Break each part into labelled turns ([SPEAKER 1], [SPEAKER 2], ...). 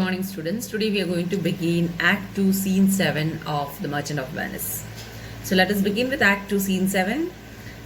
[SPEAKER 1] morning, students. Today we are going to begin Act 2, Scene 7 of The Merchant of Venice. So let us begin with Act 2, Scene 7.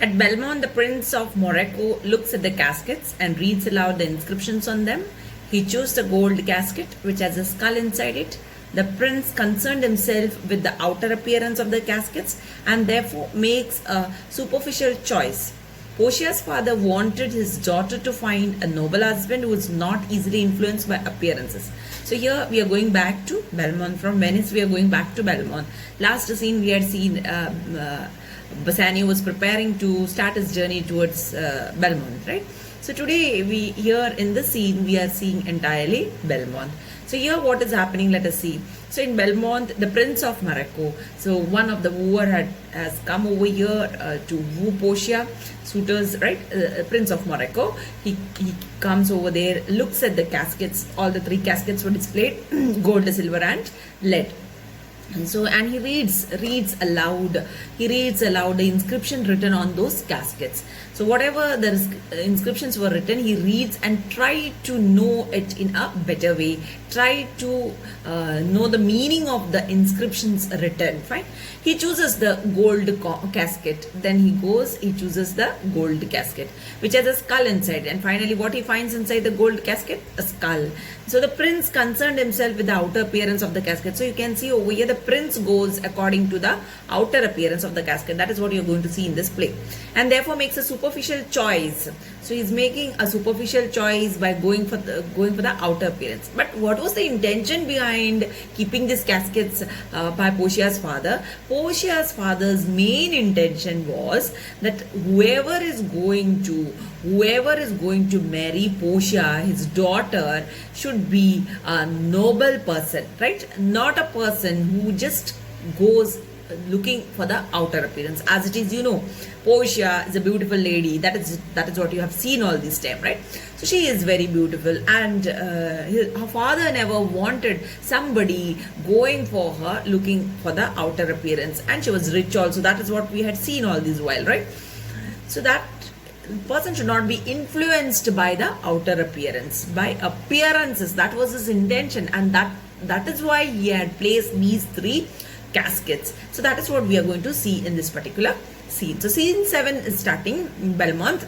[SPEAKER 1] At Belmont, the Prince of Morocco looks at the caskets and reads aloud the inscriptions on them. He chose the gold casket, which has a skull inside it. The prince concerned himself with the outer appearance of the caskets and therefore makes a superficial choice. Portia's father wanted his daughter to find a noble husband who is not easily influenced by appearances. So here we are going back to Belmont. From Venice we are going back to Belmont. Last scene we had seen Bassanio was preparing to start his journey towards Belmont, right? So today here in this scene we are seeing entirely Belmont. So here what is happening, let us see. So in Belmont, the Prince of Morocco, so one of the wooer has come over here to woo Portia, suitors, right? Prince of Morocco, he comes over there, looks at the caskets, all the three caskets were displayed, gold, silver and lead. And he reads aloud the inscription written on those caskets. So whatever the inscriptions were written, he reads and try to know it in a better way. Try to know the meaning of the inscriptions written. Fine. He chooses the gold casket. Then he chooses the gold casket, which has a skull inside. And finally, what he finds inside the gold casket? A skull. So the prince concerned himself with the outer appearance of the casket. So you can see over here, the prince goes according to the outer appearance of the casket. That is what you are going to see in this play. And therefore makes a superficial choice. So he is making a superficial choice by going for the outer appearance. But what was the intention behind keeping these caskets by Portia's father? Portia's father's main intention was that whoever is going to marry Portia, his daughter, should be a noble person, right? Not a person who just goes looking for the outer appearance. As it is, Portia is a beautiful lady. That is what you have seen all this time, right? So she is very beautiful, and her father never wanted somebody going for her looking for the outer appearance, and she was rich also. That is what we had seen all this while, right? So that person should not be influenced by the outer appearance, by appearances. That was his intention, and that is why he had placed these three caskets. So that is what we are going to see in this particular scene. So scene 7 is starting in Belmont,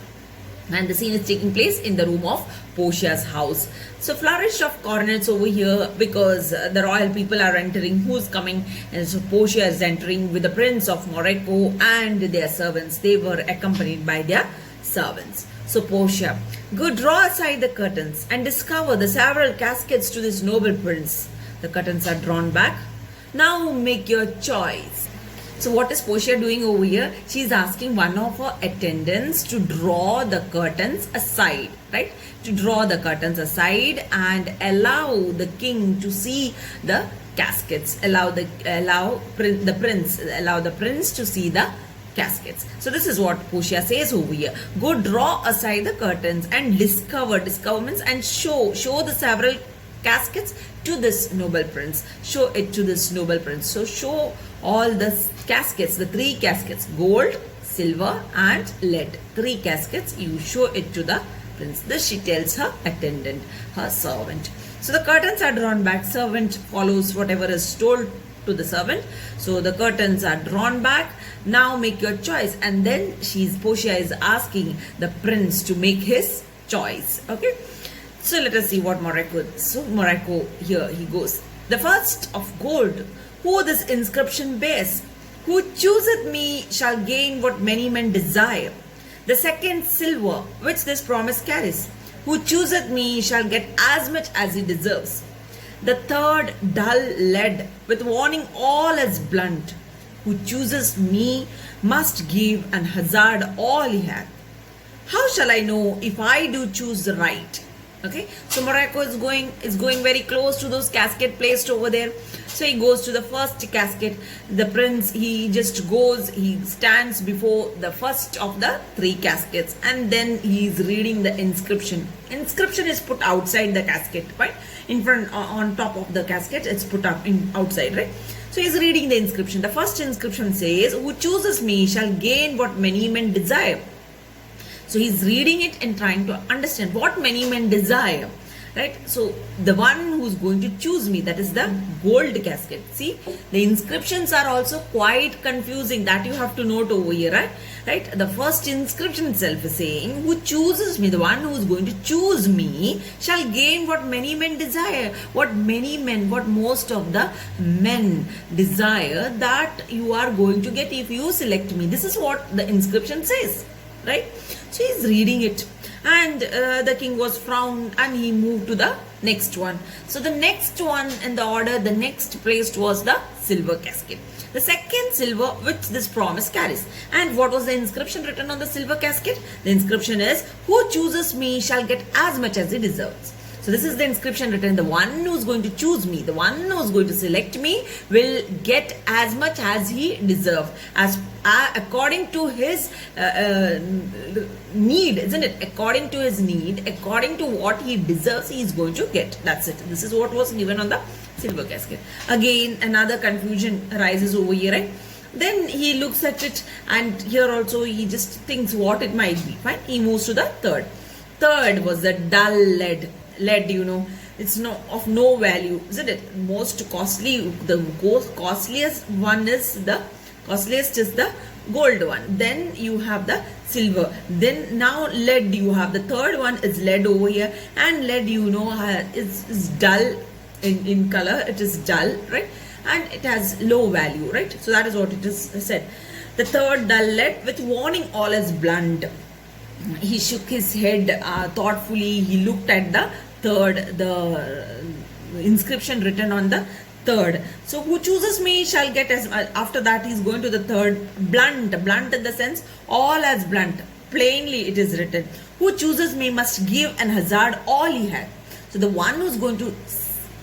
[SPEAKER 1] and the scene is taking place in the room of Portia's house. So flourish of cornets over here, because the royal people are entering. Who's coming? And so Portia is entering with the Prince of Morocco and their servants. They were accompanied by their servants. So Portia, go draw aside the curtains and discover the several caskets to this noble prince. The curtains are drawn back. Now make your choice. So what is Portia doing over here? She is asking one of her attendants to draw the curtains aside, right? To draw the curtains aside and allow the king to see the caskets. Allow the prince to see the caskets. So this is what Portia says over here. Go draw aside the curtains and discover means and show the several caskets to this noble prince. Show it to this noble prince. So show all the caskets, the three caskets, gold, silver and lead. Three caskets, you show it to the prince. This she tells her attendant, her servant. So the curtains are drawn back. Servant follows whatever is told to the servant. So the curtains are drawn back. Now make your choice. And then Portia is asking the prince to make his choice. Okay. So let us see what Morocco. So Morocco, here he goes. The first of gold, who this inscription bears. Who chooseth me shall gain what many men desire. The second silver, which this promise carries. Who chooseth me shall get as much as he deserves. The third dull lead, with warning all as blunt. Who chooses me must give and hazard all he hath. How shall I know if I do choose the right? Okay, so Morocco is going very close to those casket placed over there. So he goes to the first casket. The prince, he stands before the first of the three caskets, and then he is reading the inscription. Inscription is put outside the casket, right? In front, on top of the casket, it's put up outside, right? So he's reading the inscription. The first inscription says, who chooses me shall gain what many men desire. So he's reading it and trying to understand what many men desire. right? So the one who's going to choose me, that is the gold casket. See, the inscriptions are also quite confusing, that you have to note over here, right? The first inscription itself is saying, who chooses me, the one who is going to choose me shall gain what many men desire. What many men, what most of the men desire, that you are going to get if you select me. This is what the inscription says, right? So he's reading it, and the king was frowned, and he moved to the next one. So the next one in the order, the next placed was the silver casket. The second silver which this promise carries. And what was the inscription written on the silver casket? The inscription is, who chooses me shall get as much as he deserves. So this is the inscription written. The one who is going to choose me, the one who is going to select me, will get as much as he deserves, as according to his need, isn't it? According to his need, according to what he deserves, he is going to get. That's it. This is what was given on the silver casket. Again, another confusion arises over here, right? Then he looks at it, and here also he just thinks what it might be. Fine. He moves to the third. Third was the dull lead. Lead, it's of no value, isn't it? Most costly, the costliest one is the costliest is the gold one. Then you have the silver. Then now lead, you have the third one is lead over here, and lead is dull in color. It is dull, right? And it has low value, right? So that is what it is said. The third dull lead with warning all is blunt. He shook his head thoughtfully. He looked at the third, the inscription written on the third. So who chooses me shall get as much. After that he's going to the third. Blunt in the sense all as blunt. Plainly it is written, who chooses me must give and hazard all he had. So the one who's going to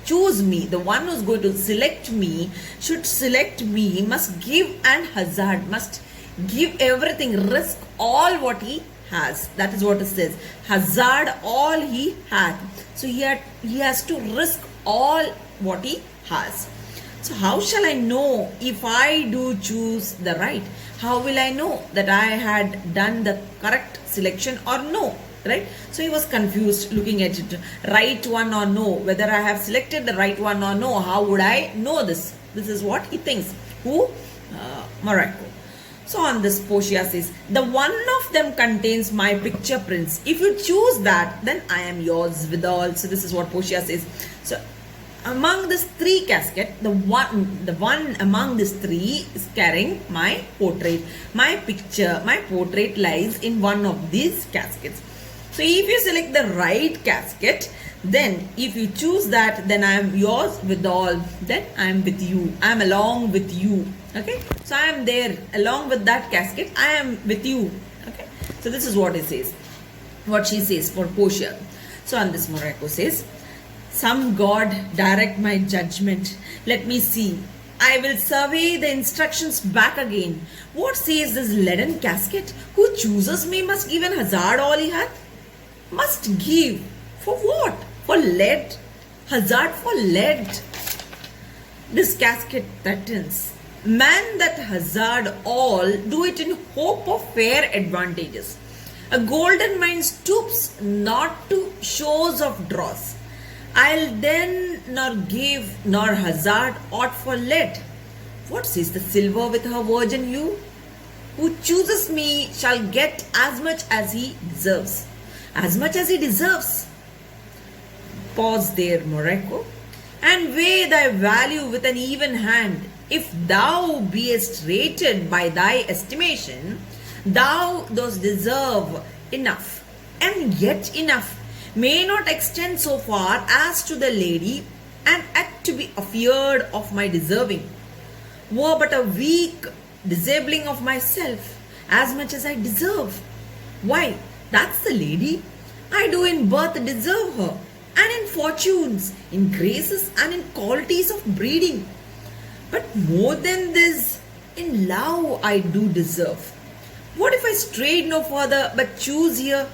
[SPEAKER 1] choose me, the one who's going to select me, should select me, must give and hazard, must give everything, risk all what he has. That is what it says. Hazard all he had. So he has to risk all what he has. So how shall I know if I do choose the right? How will I know that I had done the correct selection or no? Right? So he was confused looking at it. Right one or no? Whether I have selected the right one or no? How would I know this? This is what he thinks. Who? Morocco. So on this, Portia says, the one of them contains my picture prints. If you choose that, then I am yours withal. So this is what Portia says. So among these three caskets, the one among these three is carrying my portrait. My picture, my portrait lies in one of these caskets. So if you select the right casket, then if you choose that, then I am yours withal. Then I am with you. I am along with you. Okay. So I am there along with that casket. I am with you. Okay. So this is what it says. What she says for Portia. So on this, Morocco says, some God direct my judgment. Let me see. I will survey the instructions back again. What says this leaden casket? Who chooses me must give and hazard all he hath. Must give. For what? For lead. Hazard for lead. This casket threatens. Man that hazard all, do it in hope of fair advantages. A golden mine stoops not to shows of dross. I'll then nor give nor hazard aught for lead. What says the silver with her virgin hue? Who chooses me shall get as much as he deserves. As much as he deserves. Pause there, Morocco, and weigh thy value with an even hand. If thou beest rated by thy estimation, thou dost deserve enough, and yet enough may not extend so far as to the lady, and act to be afeard of my deserving. Were but a weak disabling of myself, as much as I deserve. Why, that's the lady. I do in birth deserve her, and in fortunes, in graces, and in qualities of breeding. But more than this, in love I do deserve. What if I strayed no further, but choose here?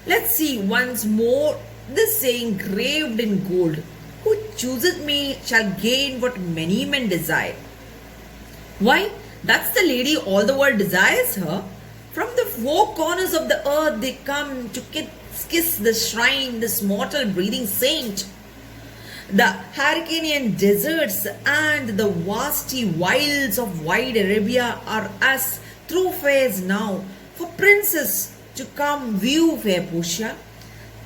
[SPEAKER 1] Let's see once more this saying graved in gold. Who chooses me shall gain what many men desire. Why, that's the lady all the world desires her. From the four corners of the earth they come to kiss the shrine, this mortal breathing saint. The Hyrcanian deserts and the vasty wilds of wide Arabia are as thoroughfares now for princes to come view fair Portia.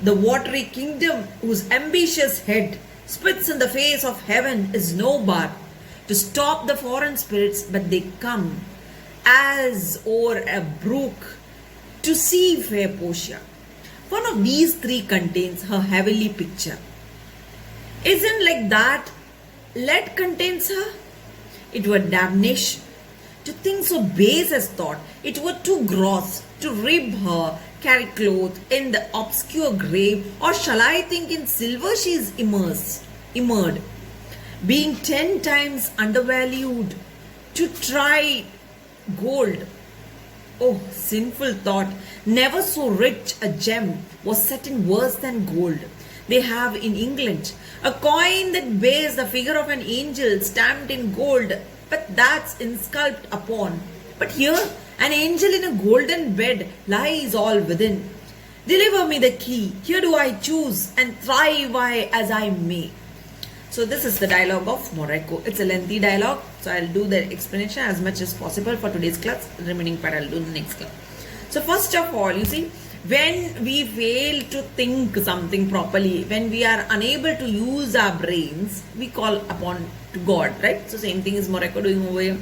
[SPEAKER 1] The watery kingdom whose ambitious head spits in the face of heaven is no bar to stop the foreign spirits, but they come as o'er a brook to see fair Portia. One of these three contains her heavenly picture. Isn't like that lead contains her? It were damnation to think so base as thought. It were too gross to rib her, carry cloth in the obscure grave, or shall I think in silver she is immersed, being 10 times undervalued to try gold. Oh, sinful thought, never so rich a gem was set in worse than gold. They have in England a coin that bears the figure of an angel stamped in gold, but that's insculped upon. But here, an angel in a golden bed lies all within. Deliver me the key, here do I choose, and thrive I as I may. So this is the dialogue of Morocco. It's a lengthy dialogue, so I'll do the explanation as much as possible for today's class. The remaining part I'll do in the next class. So first of all, you see, when we fail to think something properly, when we are unable to use our brains, we call upon to God, right? So same thing is Morocco doing over here.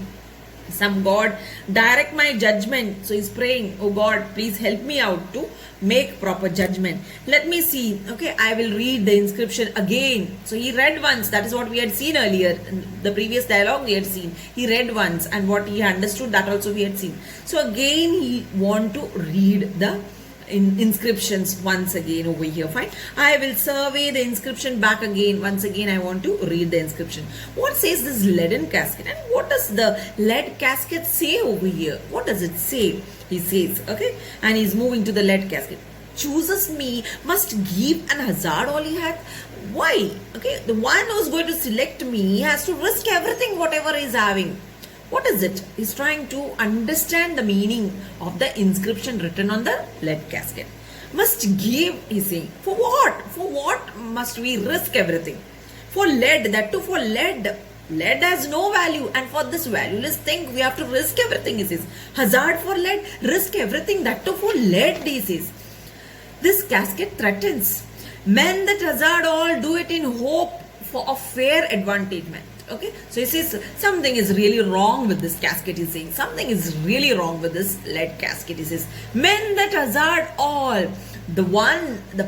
[SPEAKER 1] Some God, direct my judgment. So he's praying, oh God, please help me out to make proper judgment. Let me see. Okay, I will read the inscription again. So he read once. That is what we had seen earlier. In the previous dialogue we had seen. He read once, and what he understood, that also we had seen. So again he want to read the inscriptions once again over here. Fine. I will survey the inscription back again. Once again I want to read the inscription. What says this leaden casket, and what does the lead casket say over here? What does it say? He says, okay, and he's moving to the lead casket. Chooses me, must give and hazard all he hath. Why? Okay, the one who's going to select me has to risk everything, whatever he's having. What is it? He's trying to understand the meaning of the inscription written on the lead casket. Must give, he's saying. For what? For what must we risk everything? For lead, that too for lead. Lead has no value, and for this valueless thing we have to risk everything, he says. Hazard for lead, risk everything, that too for lead, he says. This casket threatens. Men that hazard all do it in hope for a fair advantagement. Okay, so he says something is really wrong with this casket. He's saying something is really wrong with this lead casket. He says, men that hazard all, the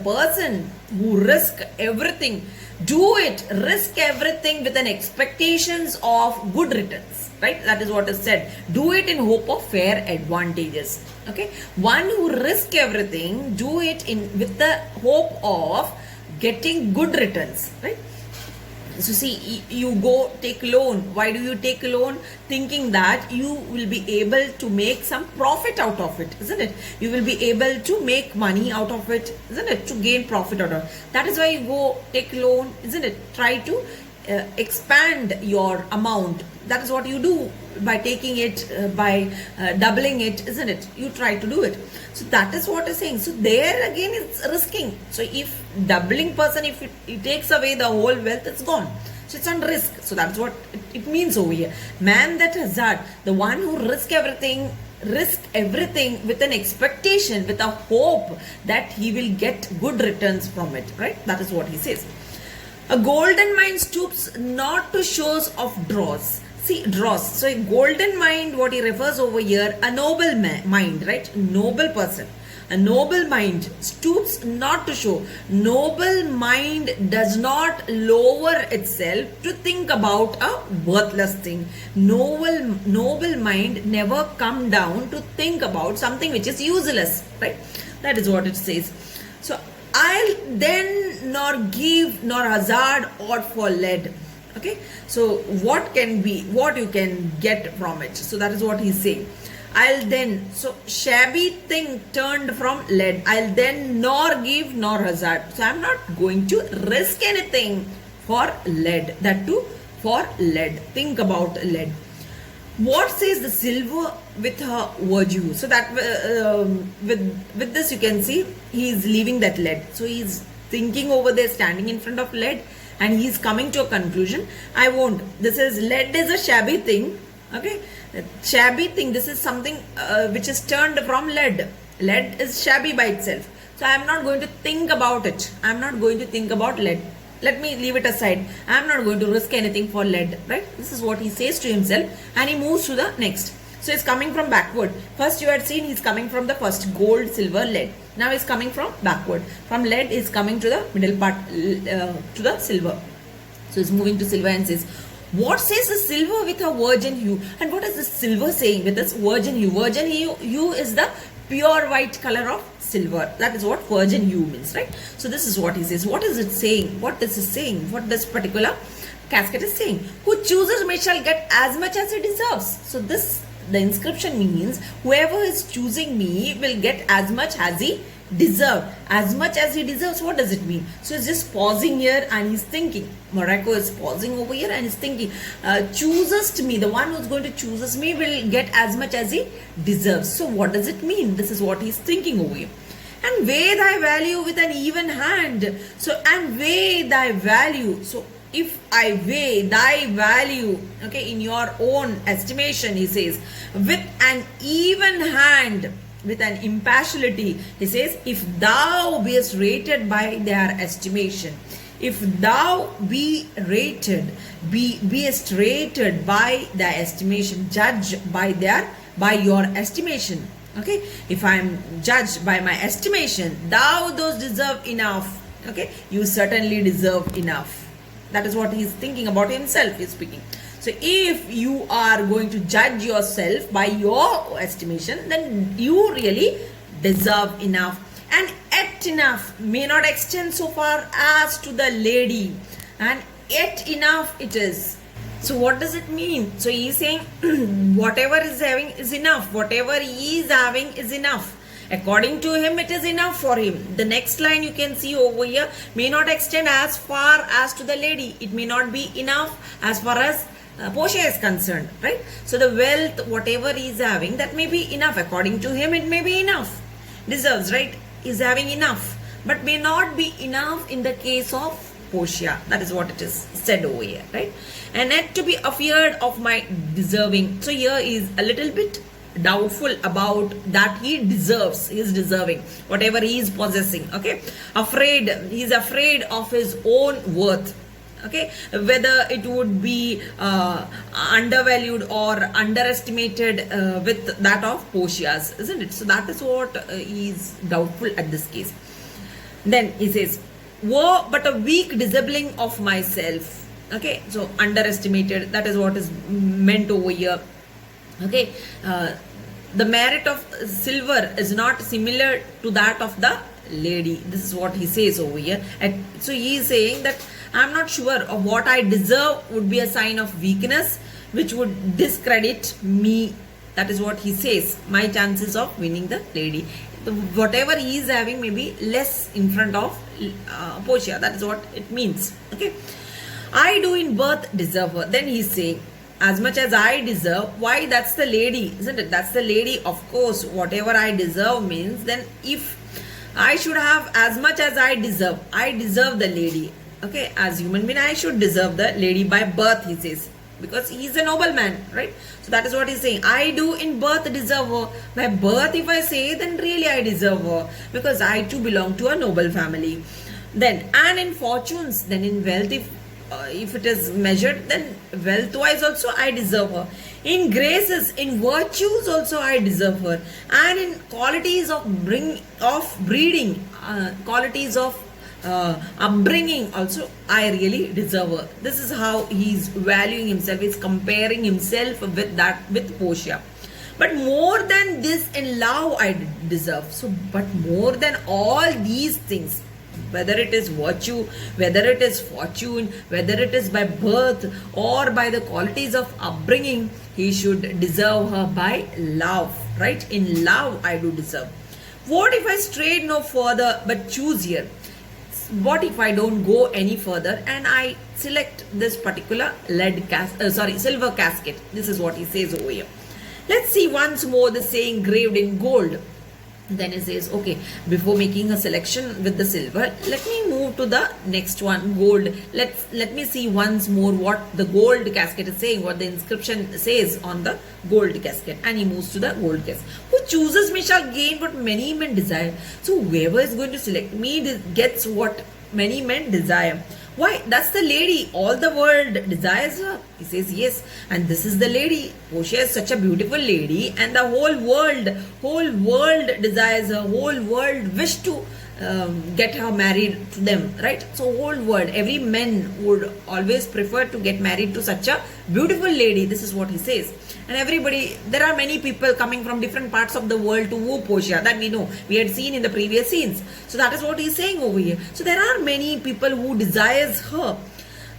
[SPEAKER 1] person who risk everything, do it, risk everything with an expectations of good returns, right? That is what is said. Do it in hope of fair advantages. Okay, one who risk everything, do it with the hope of getting good returns, right? So see, you go take loan. Why do you take a loan? Thinking that you will be able to make some profit out of it, isn't it? You will be able to make money out of it, isn't it? To gain profit out of it. That is why you go take loan, isn't it? Try to expand your amount. That is what you do by taking it, by doubling it, isn't it? You try to do it. So that is what is saying. So there again it's risking. So if doubling person, if it takes away the whole wealth, it's gone. So it's on risk. So that's what it means over here. Man that hazard, the one who risk everything with an expectation, with a hope that he will get good returns from it, right? That is what he says. A golden mind stoops not to shows of dross. See, dross. So a golden mind, what he refers over here, a noble mind, right? Noble person. A noble mind stoops not to show. Noble mind does not lower itself to think about a worthless thing. Noble mind never come down to think about something which is useless, right? That is what it says. So I'll then nor give nor hazard aught for lead. Okay, so what you can get from it. So that is what he's saying. I'll then, so shabby thing turned from lead. I'll then nor give nor hazard. So I'm not going to risk anything for lead. That too for lead. Think about lead. What says the silver with her virtue? So that with this you can see he is leaving that lead. So he is thinking over there, standing in front of lead, and he is coming to a conclusion. I won't. This is lead is a shabby thing. Okay, shabby thing. This is something which is turned from lead. Lead is shabby by itself. So I am not going to think about it. I am not going to think about lead. Let me leave it aside. I am not going to risk anything for lead, right? This is what he says to himself, and he moves to the next. So he's coming from backward. First you had seen he's coming from the first gold, silver, lead. Now he's coming from backward. From lead is coming to the middle part, to the silver. So he's moving to silver and says, what says the silver with a virgin hue? And what is the silver saying with this virgin hue? Virgin hue is the pure white color of silver. That is what virgin hue means, right? So this is what he says. What is it saying? What this is saying? What this particular casket is saying? Who chooses me shall get as much as he deserves. So this, the inscription means whoever is choosing me will get as much as he deserves. As much as he deserves. What does it mean? So he's just pausing here and he's thinking. Morocco is pausing over here and he's thinking, chooses me, the one who's going to chooses me will get as much as he deserves. So what does it mean? This is what he's thinking over here. And weigh thy value with an even hand. So, and weigh thy value. So if I weigh thy value, okay, in your own estimation, he says, with an even hand, with an impartiality, he says, if thou beest rated by their estimation, if thou beest rated by their estimation, judged by your estimation. Okay, if I am judged by my estimation, thou those deserve enough. Okay, you certainly deserve enough. That is what he is thinking about himself. He is speaking. So if you are going to judge yourself by your estimation, then you really deserve enough. And yet enough may not extend so far as to the lady. And yet enough it is. So what does it mean? So he is saying whatever is having is enough. Whatever he is having is enough. According to him, it is enough for him. The next line you can see over here may not extend as far as to the lady. It may not be enough as far as Portia is concerned, right? So the wealth, whatever he is having, that may be enough. According to him, it may be enough. Deserves, right? Is having enough. But may not be enough in the case of Portia. That is what it is said over here, right? And yet to be afeard of my deserving. So here is a little bit doubtful about that he deserves. He is deserving. Whatever he is possessing, okay? Afraid. He is afraid of his own worth. Okay, whether it would be undervalued or underestimated with that of Portia's, isn't it? So that is what he is doubtful at this case. Then he says, were but a weak disabling of myself. Okay, so underestimated, that is what is meant over here. Okay, the merit of silver is not similar to that of the lady. This is what he says over here. And so he is saying that I am not sure of what I deserve would be a sign of weakness which would discredit me. That is what he says. My chances of winning the lady. Whatever he is having may be less in front of Portia. That is what it means. Okay. I do in birth deserve her. Then he is saying, as much as I deserve, why, that's the lady, isn't it? That's the lady. Of course, whatever I deserve means, then if I should have as much as I deserve the lady. Okay, as human being, I should deserve the lady by birth, he says, because he is a nobleman, right? So that is what he is saying. I do in birth deserve her. By birth, if I say, then really I deserve her, because I too belong to a noble family. Then, and in fortunes, then in wealth, if it is measured, then wealth-wise also I deserve her. In graces, in virtues also I deserve her. And in qualities of breeding, qualities of upbringing also I really deserve her. This is how he is valuing himself. He is comparing himself with Portia. But more than this in love I deserve. So, but more than all these things, whether it is virtue, whether it is fortune, whether it is by birth or by the qualities of upbringing, he should deserve her by love, right? In love I do deserve. What if I strayed no further but choose here? what if I don't go any further and I select this particular silver casket? This is what he says over here. Let's see once more the saying engraved in gold. Then he says, okay, before making a selection with the silver, let me move to the next one, gold. Let me see once more what the gold casket is saying, what the inscription says on the gold casket. And he moves to the gold casket. Who chooses me shall gain what many men desire. So whoever is going to select me gets what many men desire. Why? That's the lady. All the world desires her. He says, yes. And this is the lady. Portia is such a beautiful lady, and the whole world desires her. Whole world wish to get her married to them, right? So whole world, every man would always prefer to get married to such a beautiful lady. This is what he says. And everybody, there are many people coming from different parts of the world to woo Portia. That we know. We had seen in the previous scenes. So that is what he's saying over here. So there are many people who desires her.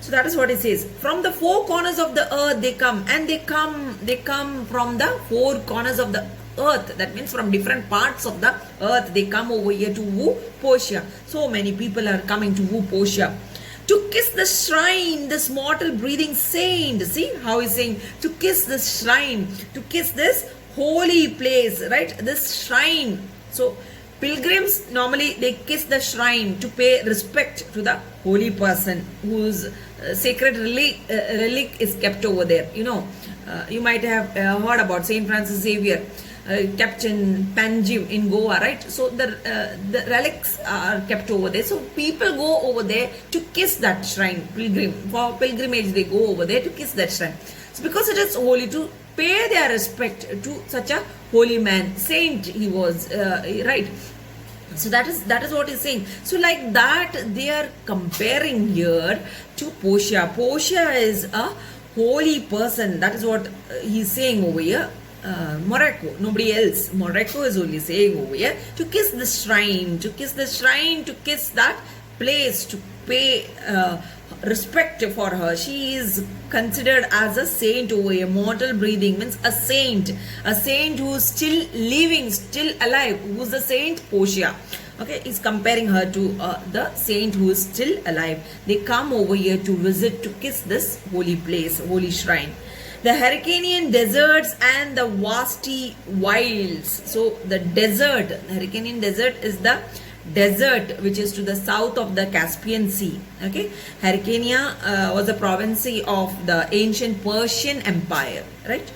[SPEAKER 1] So that is what he says. From the four corners of the earth they come, and they come from the four corners of the earth. That means from different parts of the earth they come over here to woo Portia. So many people are coming to woo Portia. To kiss the shrine, this mortal breathing saint. See how he's saying, to kiss this shrine, to kiss this holy place, right? This shrine. So pilgrims normally they kiss the shrine to pay respect to the holy person whose sacred relic is kept over there. You know, you might have heard about Saint Francis Xavier. Kept in Panjim in Goa, right? So the relics are kept over there. So people go over there to kiss that shrine. For pilgrimage, they go over there to kiss that shrine. So because it is holy, to pay their respect to such a holy man, saint he was, right? So that is what he's saying. So like that, they are comparing here to Portia. Portia is a holy person. That is what he's saying over here. Morocco, nobody else. Morocco is only saying over here to kiss the shrine, to kiss that place, to pay respect for her. She is considered as a saint over here. Mortal breathing means a saint who is still living, still alive. Who is the saint? Portia. Okay, he's comparing her to the saint who is still alive. They come over here to visit, to kiss this holy place, holy shrine. The Hyrcanian deserts and the vasty wilds. So the desert, the Hyrcanian desert is the desert which is to the south of the Caspian Sea. Okay, Hyrcania was a province of the ancient Persian Empire, right?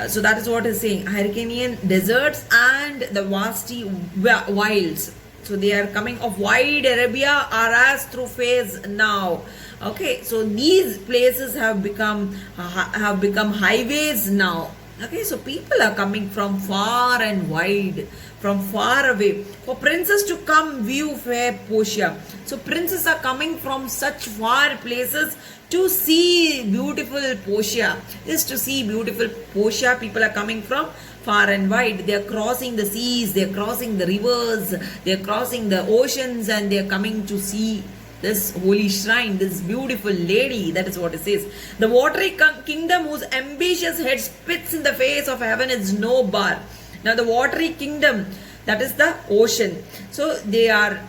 [SPEAKER 1] So that is what is saying. Hyrcanian deserts and the vasty wilds. So they are coming of wide Arabia are as through phase now. Okay, so these places have become highways now. Okay, so people are coming from far and wide, from far away, for princes to come view fair Portia. So princes are coming from such far places to see beautiful Portia. Just to see beautiful Portia, people are coming from far and wide. They are crossing the seas, they are crossing the rivers, they are crossing the oceans, and they are coming to see this holy shrine, this beautiful lady. That is what it says. The watery kingdom whose ambitious head spits in the face of heaven is no bar. Now the watery kingdom, that is the ocean. So they are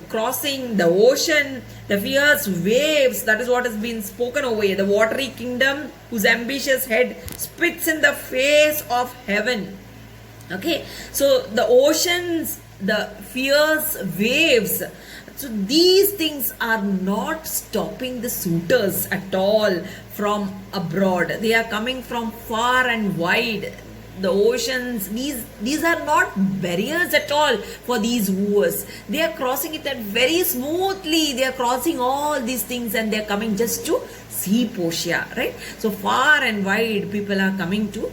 [SPEAKER 1] crossing the ocean, the fierce waves. That is what has been spoken over here. The watery kingdom whose ambitious head spits in the face of heaven. Okay, so the oceans, the fierce waves. So these things are not stopping the suitors at all from abroad. They are coming from far and wide. The oceans, these are not barriers at all for these wooers. They are crossing it very smoothly. They are crossing all these things and they are coming just to see Portia, right? So far and wide people are coming to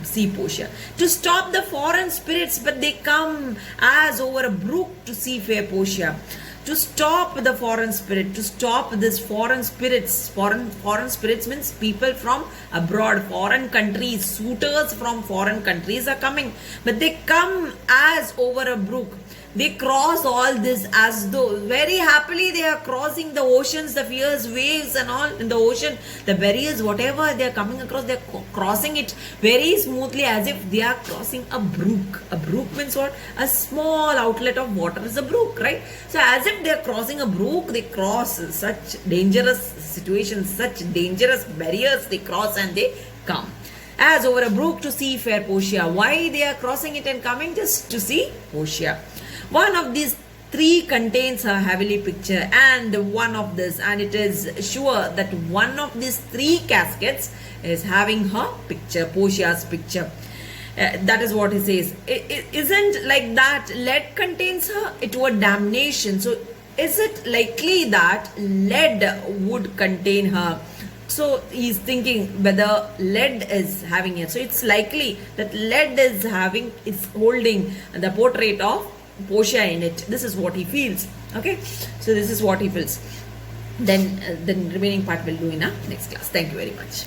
[SPEAKER 1] see Portia. To stop the foreign spirits, but they come as over a brook to see fair Portia. To stop the foreign spirit, to stop this foreign spirits. Foreign spirits means people from abroad, foreign countries. Suitors from foreign countries are coming, but they come as over a brook. They cross all this as though very happily they are crossing the oceans, the fierce waves and all in the ocean, the barriers, whatever they are coming across, they are crossing it very smoothly as if they are crossing a brook. A brook means what? A small outlet of water is a brook, right? So as if they are crossing a brook, they cross such dangerous situations, such dangerous barriers they cross and they come. As over a brook to see fair Portia. Why they are crossing it and coming? Just to see Portia. One of these three contains her heavenly picture, and one of this, and it is sure that one of these three caskets is having her picture, Portia's picture. That is what he says. It isn't like that lead contains her, it were damnation. So is it likely that lead would contain her? So he's thinking whether lead is having it. So it's likely that lead is holding the portrait of Portia in it. This is what he feels. Okay. So this is what he feels. Then the remaining part we'll do in our next class. Thank you very much.